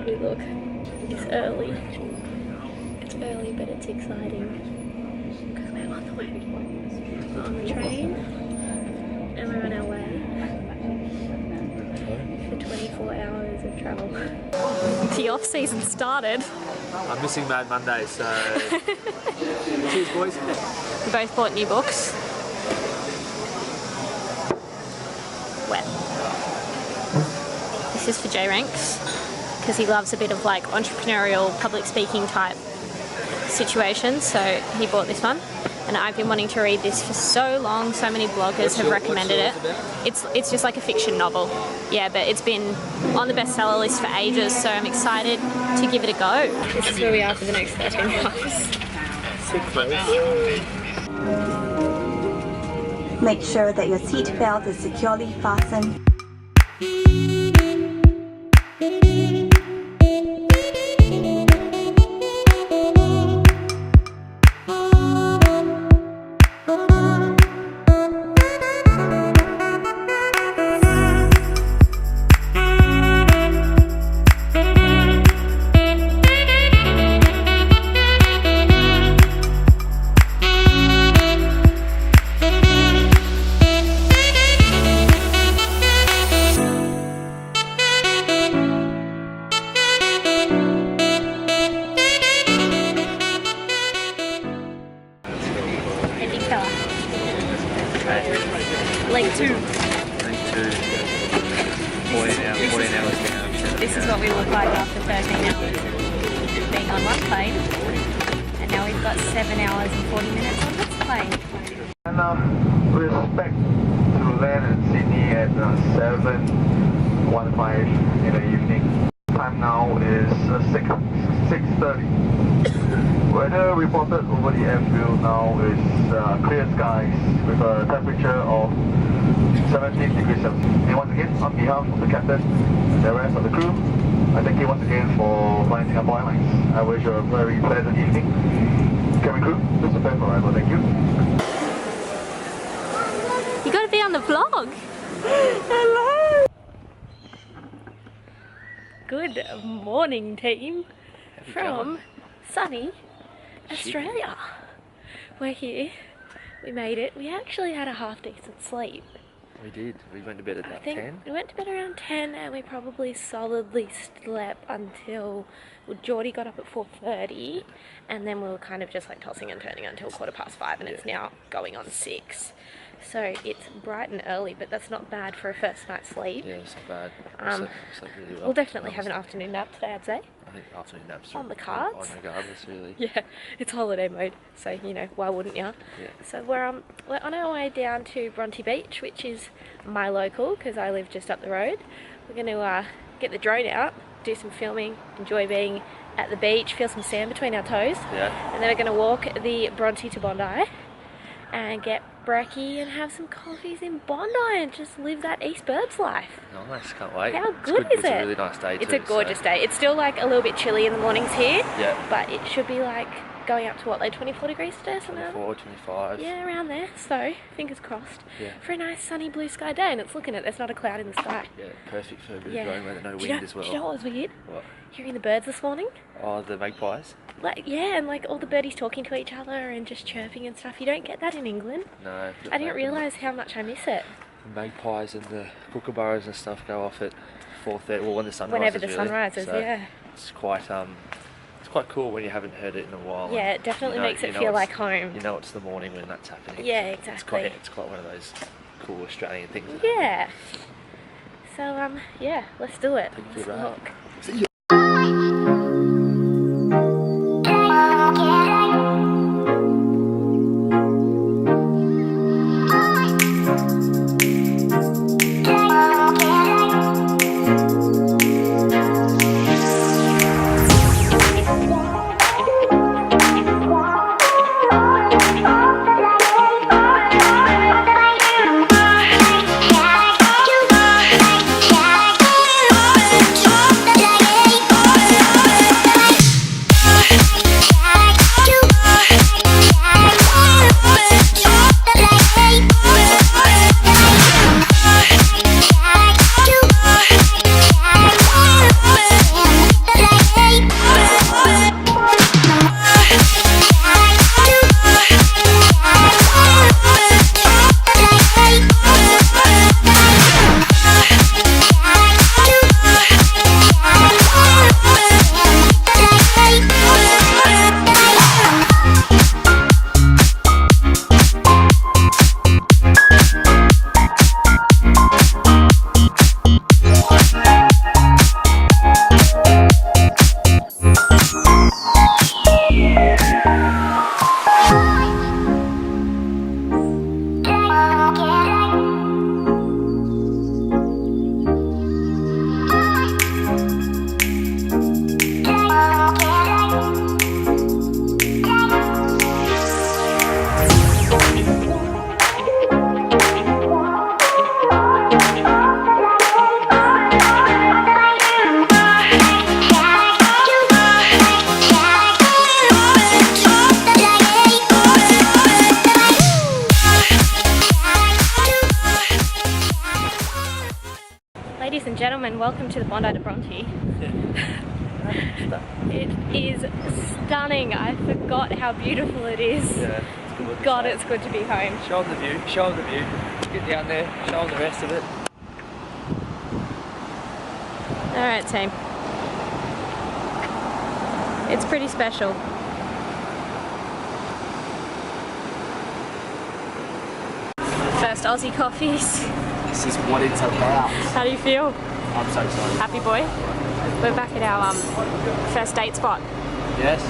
we look. It's early. It's early, but it's exciting. Because we're on the way. We're on the train. And we're on our way. For 24 hours of travel. The off season started. I'm missing Mad Monday, so cheers boys. We both bought new books. Wet. This is for J Ranks because he loves a bit of like entrepreneurial public speaking type situations, so he bought this one. And I've been wanting to read this for so long. So many bloggers have recommended it. It's just like a fiction novel. Yeah, but it's been on the bestseller list for ages, so I'm excited to give it a go. This is where we are for the next 13 hours. Make sure that your seat belt is securely fastened. Leg 2. 14 hours down. This is what we look like after 13 hours of being on one plane. And now we've got 7 hours and 40 minutes on this plane. And we expect to land in Sydney at 7:15 in the evening. Time now is 6:30. Weather reported over the airfield now is clear skies with a temperature of 17 degrees Celsius. And once again, on behalf of the captain and the rest of the crew, I thank you once again for flying Singapore Airlines. I wish you a very pleasant evening. Cabin crew, please prepare for arrival. Thank you. You gotta be on the vlog. Hello. Good morning, team. From sunny Australia. We're here. We made it. We actually had a half decent sleep. We did. We went to bed at about 10. We went to bed around 10 and we probably solidly slept until Geordie got up at 4:30 and then we were kind of just like tossing and turning until 5:15 and it's now going on 6. So it's bright and early, but that's not bad for a first night's sleep. Yeah, it's not bad. Slept really well. We'll definitely have an afternoon nap today, I'd say. I think afternoon naps on the cards. Regardless, really. Yeah, it's holiday mode, so you know, why wouldn't you? Yeah. So we're on our way down to Bondi Beach, which is my local because I live just up the road. We're going to get the drone out, do some filming, enjoy being at the beach, feel some sand between our toes. Yeah. And then we're going to walk the Bronte to Bondi and get brekkie and have some coffees in Bondi and just live that East Burbs life. Nice, can't wait. How good is it? It's a really nice day too. It's a gorgeous day. It's still like a little bit chilly in the mornings here. Yeah. But it should be like going up to what, like 24 degrees today or something? 24, 25. Yeah, around there. So, fingers crossed. Yeah. For a nice sunny blue sky day, and it's looking at there's not a cloud in the sky. Yeah, perfect for a bit of drone weather, no wind as well. Do you know what was weird? What? Hearing the birds this morning. Oh, the magpies? Like, yeah, and like all the birdies talking to each other and just chirping and stuff. You don't get that in England. No. I didn't realise how much I miss it. The magpies and the kookaburras and stuff go off at 4:30, well when the sun rises. Whenever the sun rises, so yeah. It's quite cool when you haven't heard it in a while. Yeah, it definitely makes it feel like home. You know it's the morning when that's happening. Yeah, exactly. It's quite one of those cool Australian things. Yeah. So, yeah, let's do it. Let's look. See you. Yeah. welcome to the Bondi to Bronte. It is stunning. I forgot how beautiful it is. Yeah, it's good. God, it's good to be home. Show them the view, show them the view. Get down there, show them the rest of it. Alright, team. It's pretty special. First Aussie coffees. This is what it's about. How do you feel? I'm so excited. Happy boy? We're back at our first date spot. Yes.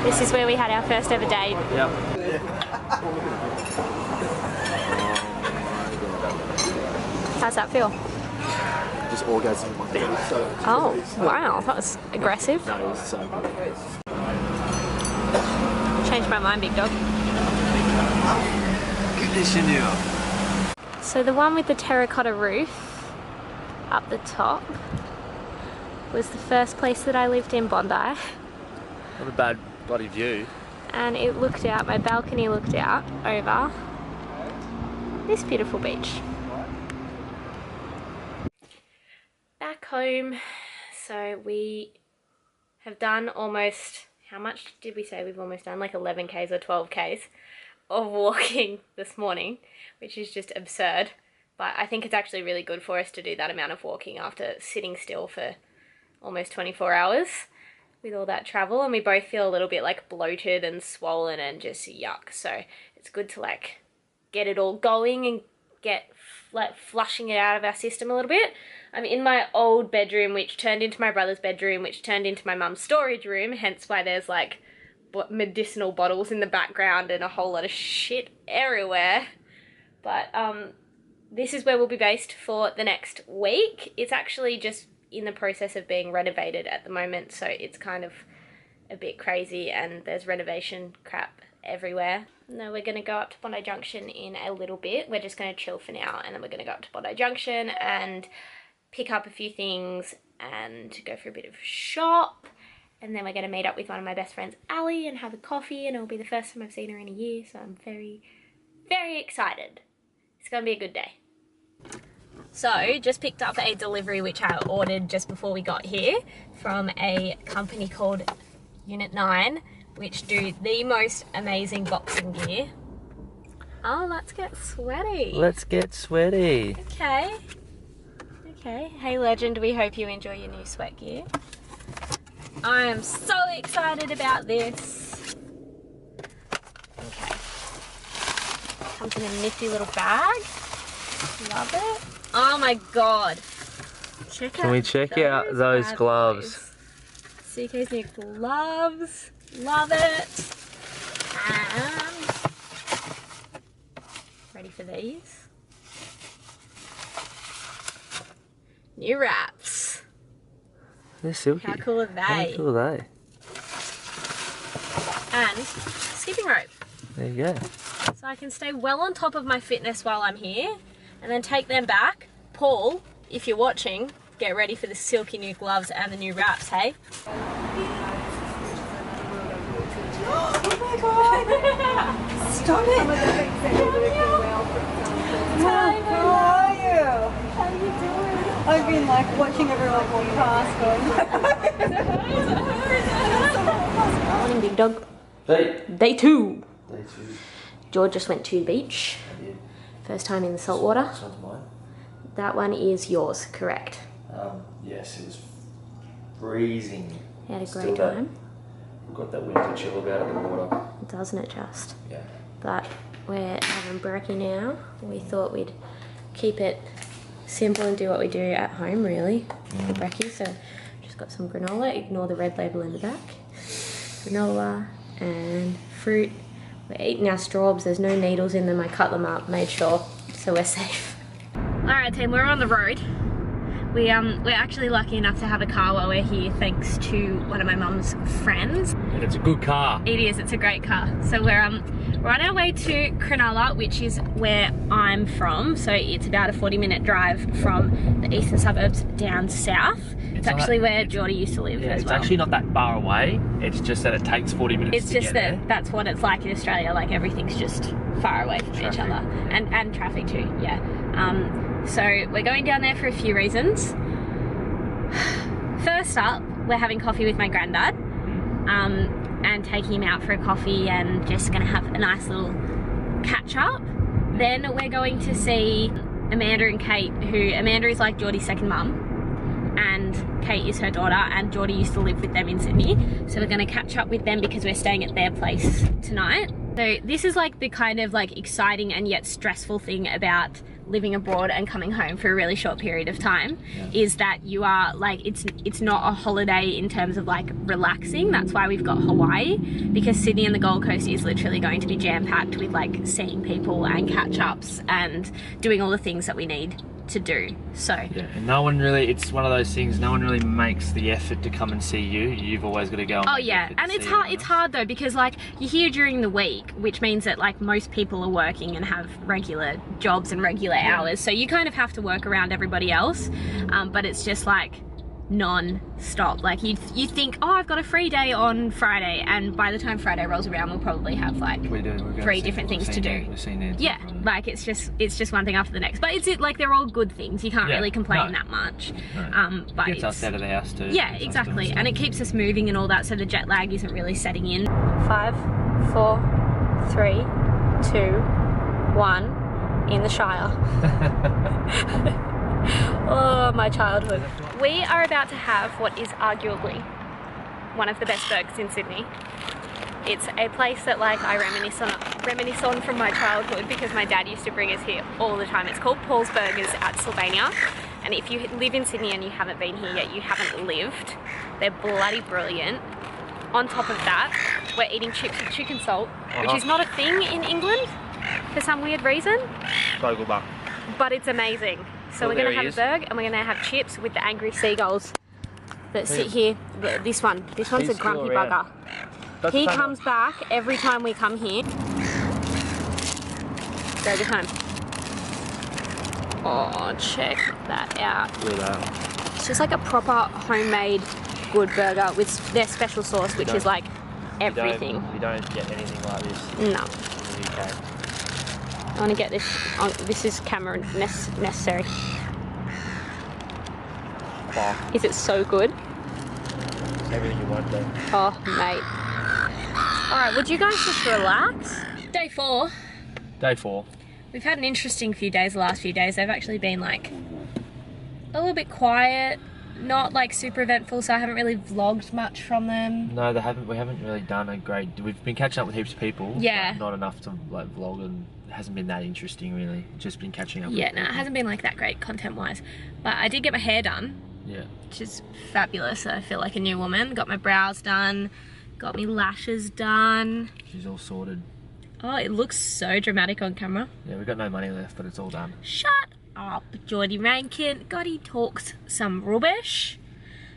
This is where we had our first ever date. Yep. How's that feel? Just orgasm in my feet. Oh, wow, that was aggressive. No, it was so good. Changed my mind, big dog. Conditioner. So the one with the terracotta roof up the top was the first place that I lived in Bondi. Not a bad bloody view. And it looked out, my balcony looked out over this beautiful beach. Back home, so we have done almost, how much did we say we've almost done? Like 11 Ks or 12 Ks of walking this morning, which is just absurd. But I think it's actually really good for us to do that amount of walking after sitting still for almost 24 hours with all that travel, and we both feel a little bit like bloated and swollen and just yuck. So it's good to like get it all going and get like flushing it out of our system a little bit. I'm in my old bedroom, which turned into my brother's bedroom, which turned into my mum's storage room, hence why there's like medicinal bottles in the background and a whole lot of shit everywhere. But this is where we'll be based for the next week. It's actually just in the process of being renovated at the moment, so it's kind of a bit crazy and there's renovation crap everywhere. No, we're going to go up to Bondi Junction in a little bit. We're just going to chill for now, and then we're going to go up to Bondi Junction and pick up a few things and go for a bit of shop, and then we're going to meet up with one of my best friends, Ali, and have a coffee, and it'll be the first time I've seen her in a year, so I'm very, very excited. It's going to be a good day. So, just picked up a delivery which I ordered just before we got here from a company called Unit 9, which do the most amazing boxing gear. Oh, let's get sweaty. Let's get sweaty. Okay. Okay. Hey, Legend, we hope you enjoy your new sweat gear. I am so excited about this. Okay. Comes in a nifty little bag. Love it. Oh my god. Can we check out those gloves? CK's new gloves. Love it. And ready for these? New wraps. They're silky. How cool are they? How cool are they? And skipping rope. There you go. So I can stay well on top of my fitness while I'm here, and then take them back. Paul, if you're watching, get ready for the silky new gloves and the new wraps, hey? Oh my god! Stop it! Hi, how are you? How are you doing? I've been like watching everyone walk past going. Morning, big dog. Hey. Day 2. Day 2. George just went to the beach. Yeah. First time in the salt water. This one's mine. That one is yours, correct? Yes, it was freezing. Had a Still great time. We've got that winter chill about it, the water. Doesn't it just? Yeah. But we're having brekkie now. We thought we'd keep it simple and do what we do at home, really, for brekkie. So just got some granola. Ignore the red label in the back. Granola and fruit. We're eating our strawbs. There's no needles in them. I cut them up, made sure, so we're safe. Alright team, we're on the road. We're actually lucky enough to have a car while we're here, thanks to one of my mum's friends. And it's a good car. It is, it's a great car. So we're on our way to Cronulla, which is where I'm from. So it's about a 40-minute drive from the eastern suburbs down south. It's actually where Geordie used to live as well. It's actually not that far away. It's just that it takes 40 minutes It's just that that's what it's like in Australia. Like everything's just far away from each other. And traffic too, yeah. So we're going down there for a few reasons. first up, we're having coffee with my granddad, and taking him out for a coffee and just gonna have a nice little catch up. Then we're going to see Amanda and Kate, who Amanda is like Geordie's second mum, and Kate is her daughter, and Geordie used to live with them in Sydney. So we're gonna catch up with them because we're staying at their place tonight. So this is like the kind of like exciting and yet stressful thing about living abroad and coming home for a really short period of time, is that you are like, it's not a holiday in terms of like relaxing. That's why we've got Hawaii, because Sydney and the Gold Coast is literally going to be jam-packed with like seeing people and catch-ups and doing all the things that we need to do. So yeah, and no one really, it's one of those things, no one really makes the effort to come and see you. You've always got to go and oh yeah, and it's hard though, because like you're here during the week, which means that like most people are working and have regular jobs and regular hours, so you kind of have to work around everybody else, but it's just like non-stop. Like you think, oh, I've got a free day on Friday, and by the time Friday rolls around, we'll probably have like 3 different things to do. Yeah, like it's just one thing after the next. But it's like they're all good things. You can't really complain that much. But it gets us out of the house too. Yeah, exactly, and it keeps us moving and all that, so the jet lag isn't really setting in. 5, 4, 3, 2, 1, in the Shire. Oh, my childhood. We are about to have what is arguably one of the best burgers in Sydney. It's a place that like I reminisce on from my childhood, because my dad used to bring us here all the time. It's called Paul's Burgers at Sylvania, and if you live in Sydney and you haven't been here yet, you haven't lived. They're bloody brilliant. On top of that, we're eating chips with chicken salt, which is not a thing in England for some weird reason. But it's amazing. So we're gonna have a burger and we're gonna have chips with the angry seagulls that sit here. This one's a grumpy bugger. He comes back every time we come here. Burger time. Oh, check that out. Look at that. It's just like a proper homemade good burger with their special sauce, which is like everything. You don't get anything like this No. in the UK. I want to get this. This is camera necessary. Wow. Is it so good? It's everything you want though. Oh, mate. Alright, would you guys just relax? Day 4. Day 4. We've had an interesting few days the last few days. They've actually been like a little bit quiet, not like super eventful, so I haven't really vlogged much from them. No, we haven't really done a great, we've been catching up with heaps of people. Yeah. But not enough to like vlog, and it hasn't been that interesting really. Just been catching up with Yeah, no, it hasn't been like that great content wise. But I did get my hair done. Yeah. Which is fabulous. I feel like a new woman. Got my brows done, got me lashes done. She's all sorted. Oh, it looks so dramatic on camera. Yeah, we've got no money left, but it's all done. Shut up, Geordie Rankin. God, he talks some rubbish.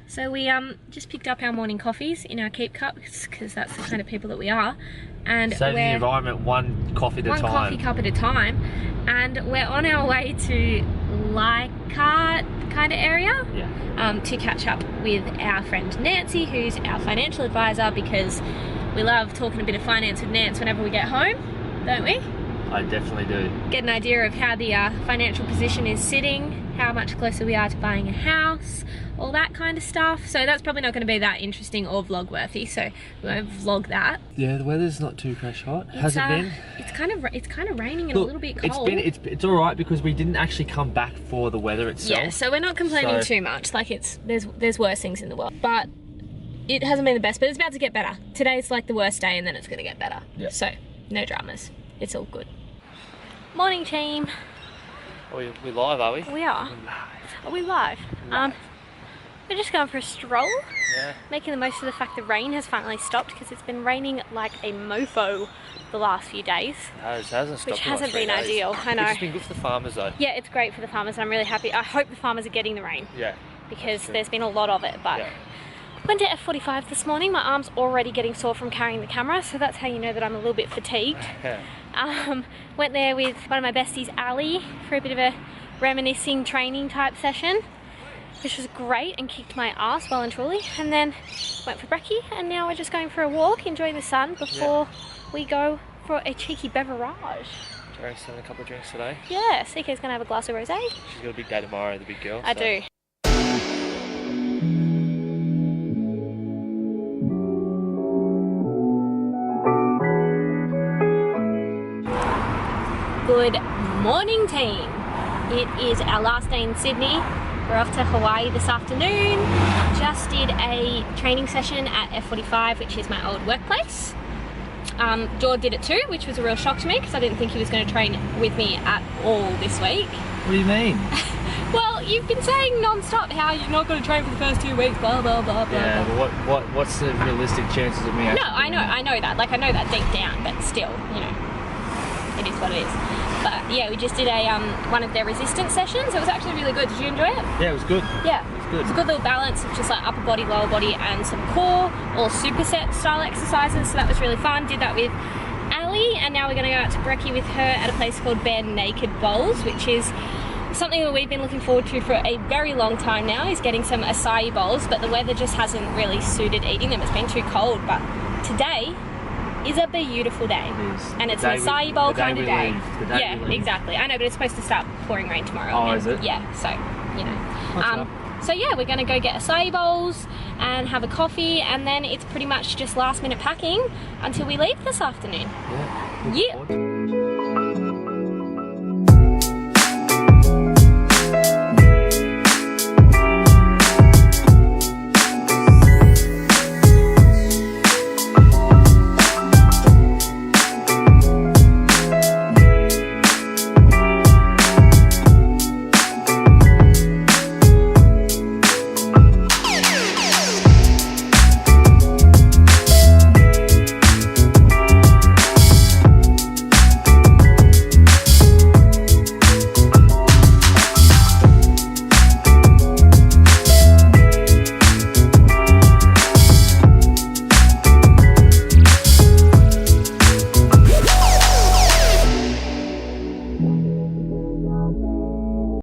So we just picked up our morning coffees in our keep cups, because that's the kind of people that we are. And saving the environment one coffee at a time. One coffee cup at a time. And we're on our way to Leichhardt kind of area, to catch up with our friend Nancy, who's our financial advisor, because we love talking a bit of finance with Nance whenever we get home, don't we? I definitely do. Get an idea of how the financial position is sitting, how much closer we are to buying a house, all that kind of stuff. So that's probably not going to be that interesting or vlog worthy, so we won't vlog that. Yeah, the weather's not too crash hot. Has it been? It's kind of raining and a little bit cold. It's all right, because we didn't actually come back for the weather itself. Yeah, so we're not complaining too much. Like there's worse things in the world, but it hasn't been the best. But it's about to get better. Today's like the worst day, and then it's going to get better. Yeah. So no dramas. It's all good. Morning, team. Are we live, are we? We are. Are we live? We're just going for a stroll. Yeah. Making the most of the fact the rain has finally stopped, because it's been raining like a mofo the last few days. It hasn't stopped. Which hasn't been ideal. I know. It's been good for the farmers though. Yeah, it's great for the farmers. I'm really happy. I hope the farmers are getting the rain. Yeah. Because there's been a lot of it, but. Yeah. Went to F45 this morning. My arm's already getting sore from carrying the camera, so that's how you know that I'm a little bit fatigued. Yeah. Went there with one of my besties, Ali, for a bit of a reminiscing training type session, which was great and kicked my ass well and truly. And then went for brekkie, and now we're just going for a walk, enjoy the sun before we go for a cheeky beverage. Jerry's having a couple of drinks today. Yeah, CK's gonna have a glass of rosé. She's got a big day tomorrow, the big girl. I do. Good morning, team. It is our last day in Sydney. We're off to Hawaii this afternoon. Just did a training session at F45, which is my old workplace. George did it too, which was a real shock to me because I didn't think he was going to train with me at all this week. What do you mean? Well, you've been saying non-stop how you're not going to train for the first 2 weeks, blah, blah, blah, blah. Yeah, but what's the realistic chances of me actually No, I know that. Like, I know that deep down, but still, you know, it is what it is. But yeah, we just did a one of their resistance sessions. It was actually really good. Did you enjoy it? Yeah, it was good. Yeah. It was good. It's a good little balance of just like upper body, lower body, and some core or superset style exercises. So that was really fun. Did that with Ali, and now we're going to go out to Brekkie with her at a place called Bare Naked Bowls, which is something that we've been looking forward to for a very long time now, is getting some acai bowls, but the weather just hasn't really suited eating them. It's been too cold, but today is a beautiful day. It is. And it's an acai bowl kind of day. Yeah, we leave. exactly. I know, but it's supposed to start pouring rain tomorrow. Oh, and, is it? Yeah, so, you know. What's So yeah, we're gonna go get acai bowls and have a coffee, and then it's pretty much just last minute packing until we leave this afternoon. Yeah. Yeah.